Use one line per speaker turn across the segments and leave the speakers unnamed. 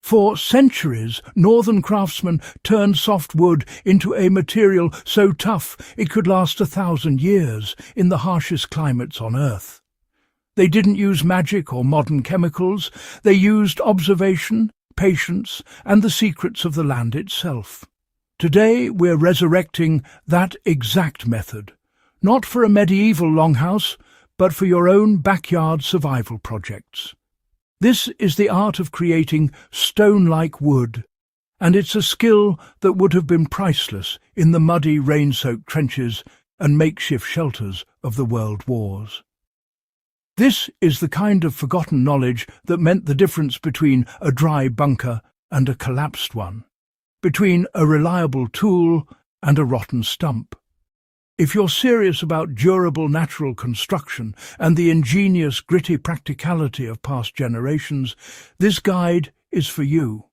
For centuries, northern craftsmen turned softwood into a material so tough it could last 1,000 years in the harshest climates on Earth. They didn't use magic or modern chemicals. They used observation, patience, and the secrets of the land itself. Today we're resurrecting that exact method, not for a medieval longhouse, but for your own backyard survival projects. This is the art of creating stone-like wood, and it's a skill that would have been priceless in the muddy, rain-soaked trenches and makeshift shelters of the world wars. This is the kind of forgotten knowledge that meant the difference between a dry bunker and a collapsed one, between a reliable tool and a rotten stump. If you're serious about durable natural construction and the ingenious, gritty practicality of past generations, this guide is for you.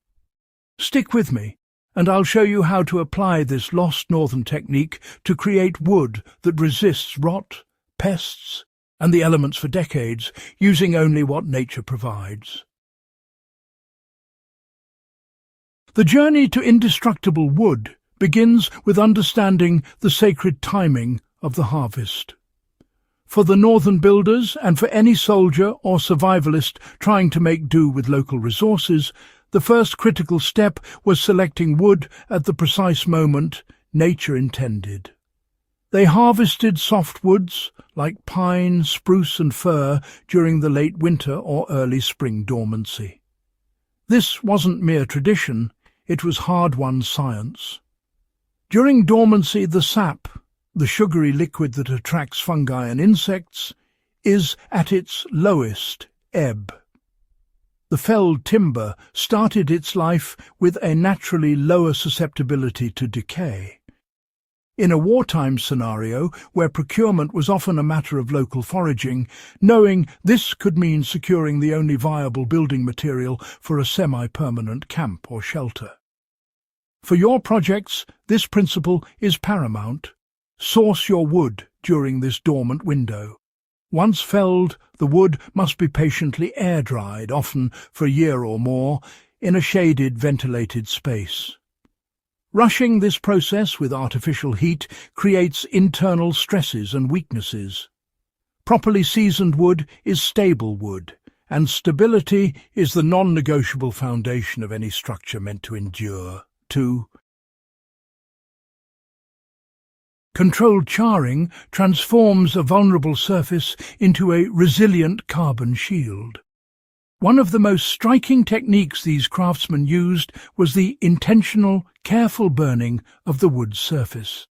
Stick with me, and I'll show you how to apply this lost northern technique to create wood that resists rot, pests, and the elements for decades, using only what nature provides. The journey to indestructible wood begins with understanding the sacred timing of the harvest. For the northern builders, and for any soldier or survivalist trying to make do with local resources, the first critical step was selecting wood at the precise moment nature intended. They harvested softwoods like pine, spruce and fir during the late winter or early spring dormancy. This wasn't mere tradition, it was hard-won science. During dormancy, the sap, the sugary liquid that attracts fungi and insects, is at its lowest ebb. The felled timber started its life with a naturally lower susceptibility to decay. In a wartime scenario, where procurement was often a matter of local foraging, knowing this could mean securing the only viable building material for a semi-permanent camp or shelter. For your projects, this principle is paramount. Source your wood during this dormant window. Once felled, the wood must be patiently air-dried, often for a year or more, in a shaded, ventilated space. Rushing this process with artificial heat creates internal stresses and weaknesses. Properly seasoned wood is stable wood, and stability is the non-negotiable foundation of any structure meant to endure. 2. Controlled charring transforms a vulnerable surface into a resilient carbon shield. One of the most striking techniques these craftsmen used was the intentional, careful burning of the wood's surface.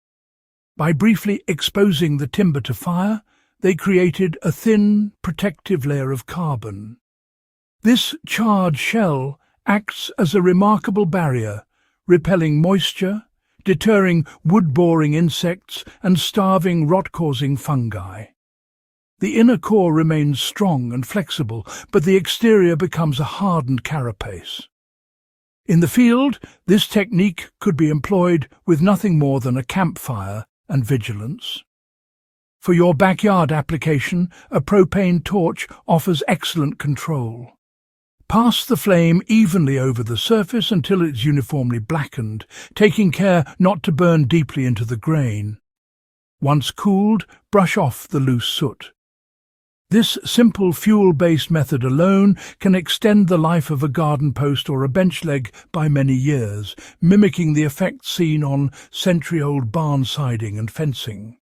By briefly exposing the timber to fire, they created a thin, protective layer of carbon. This charred shell acts as a remarkable barrier, repelling moisture, deterring wood-boring insects and starving rot-causing fungi. The inner core remains strong and flexible, but the exterior becomes a hardened carapace. In the field, this technique could be employed with nothing more than a campfire and vigilance. For your backyard application, a propane torch offers excellent control. Pass the flame evenly over the surface until it's uniformly blackened, taking care not to burn deeply into the grain. Once cooled, brush off the loose soot. This simple fuel-based method alone can extend the life of a garden post or a bench leg by many years, mimicking the effect seen on century-old barn siding and fencing.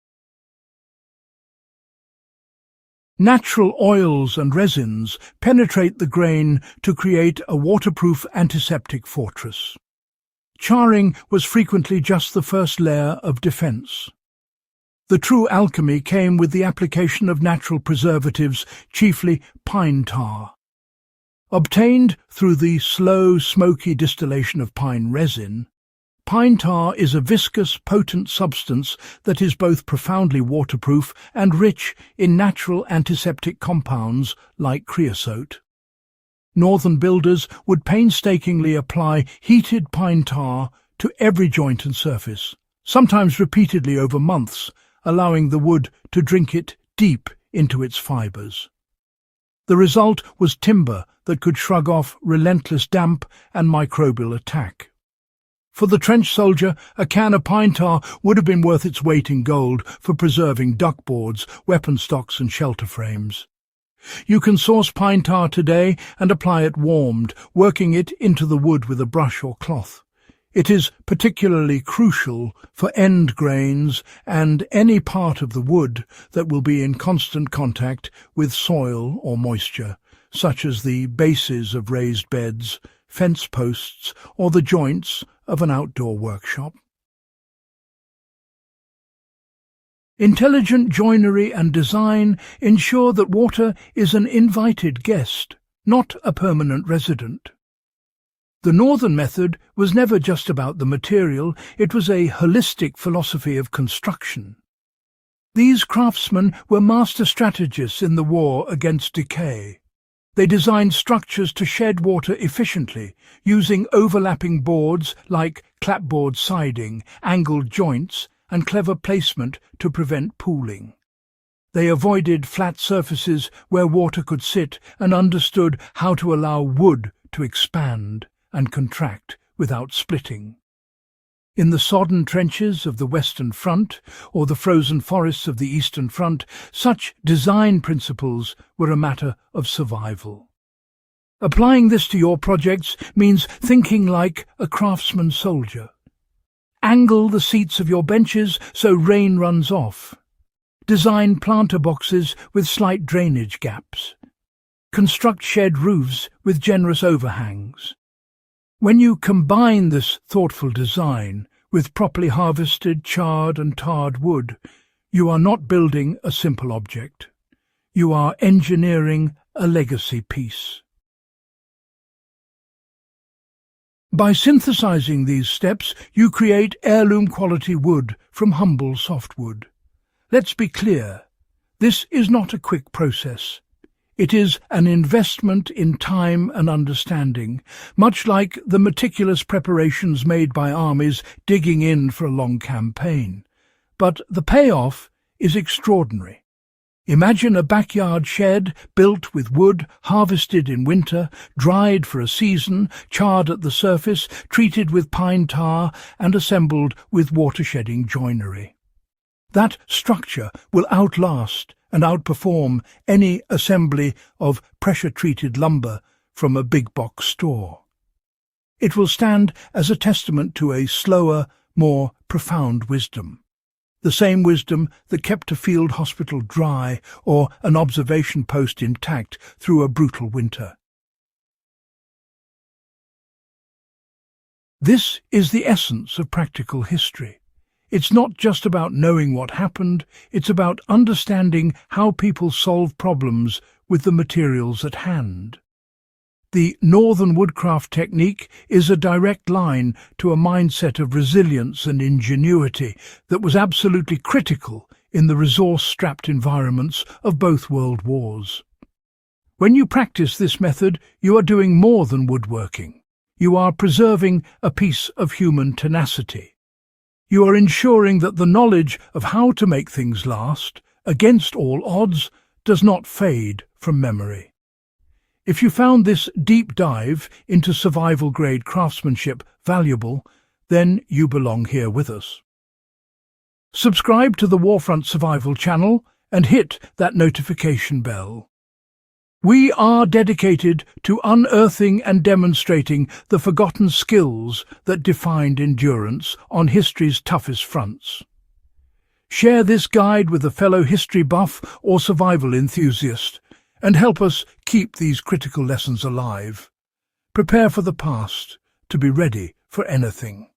Natural oils and resins penetrate the grain to create a waterproof antiseptic fortress. Charring was frequently just the first layer of defense. The true alchemy came with the application of natural preservatives, chiefly pine tar. Obtained through the slow, smoky distillation of pine resin, pine tar is a viscous, potent substance that is both profoundly waterproof and rich in natural antiseptic compounds like creosote. Northern builders would painstakingly apply heated pine tar to every joint and surface, sometimes repeatedly over months, allowing the wood to drink it deep into its fibres. The result was timber that could shrug off relentless damp and microbial attack. For the trench soldier, a can of pine tar would have been worth its weight in gold for preserving duckboards, weapon stocks and shelter frames. You can source pine tar today and apply it warmed, working it into the wood with a brush or cloth. It is particularly crucial for end grains and any part of the wood that will be in constant contact with soil or moisture, such as the bases of raised beds, fence posts, or the joints of an outdoor workshop. Intelligent joinery and design ensure that water is an invited guest, not a permanent resident. The northern method was never just about the material, it was a holistic philosophy of construction. These craftsmen were master strategists in the war against decay. They designed structures to shed water efficiently, using overlapping boards like clapboard siding, angled joints, and clever placement to prevent pooling. They avoided flat surfaces where water could sit and understood how to allow wood to expand and contract without splitting. In the sodden trenches of the Western Front or the frozen forests of the Eastern Front, such design principles were a matter of survival. Applying this to your projects means thinking like a craftsman soldier. Angle the seats of your benches so rain runs off. Design planter boxes with slight drainage gaps. Construct shed roofs with generous overhangs. When you combine this thoughtful design with properly harvested, charred and tarred wood, you are not building a simple object. You are engineering a legacy piece. By synthesizing these steps, you create heirloom-quality wood from humble softwood. Let's be clear, this is not a quick process. It is an investment in time and understanding, much like the meticulous preparations made by armies digging in for a long campaign. But the payoff is extraordinary. Imagine a backyard shed built with wood, harvested in winter, dried for a season, charred at the surface, treated with pine tar, and assembled with water-shedding joinery. That structure will outlast and outperform any assembly of pressure-treated lumber from a big-box store. It will stand as a testament to a slower, more profound wisdom. The same wisdom that kept a field hospital dry or an observation post intact through a brutal winter. This is the essence of practical history. It's not just about knowing what happened, it's about understanding how people solve problems with the materials at hand. The Northern woodcraft technique is a direct line to a mindset of resilience and ingenuity that was absolutely critical in the resource-strapped environments of both world wars. When you practice this method, you are doing more than woodworking. You are preserving a piece of human tenacity. You are ensuring that the knowledge of how to make things last, against all odds, does not fade from memory. If you found this deep dive into survival-grade craftsmanship valuable, then you belong here with us. Subscribe to the Warfront Survival channel and hit that notification bell. We are dedicated to unearthing and demonstrating the forgotten skills that defined endurance on history's toughest fronts. Share this guide with a fellow history buff or survival enthusiast, and help us keep these critical lessons alive. Prepare for the past to be ready for anything.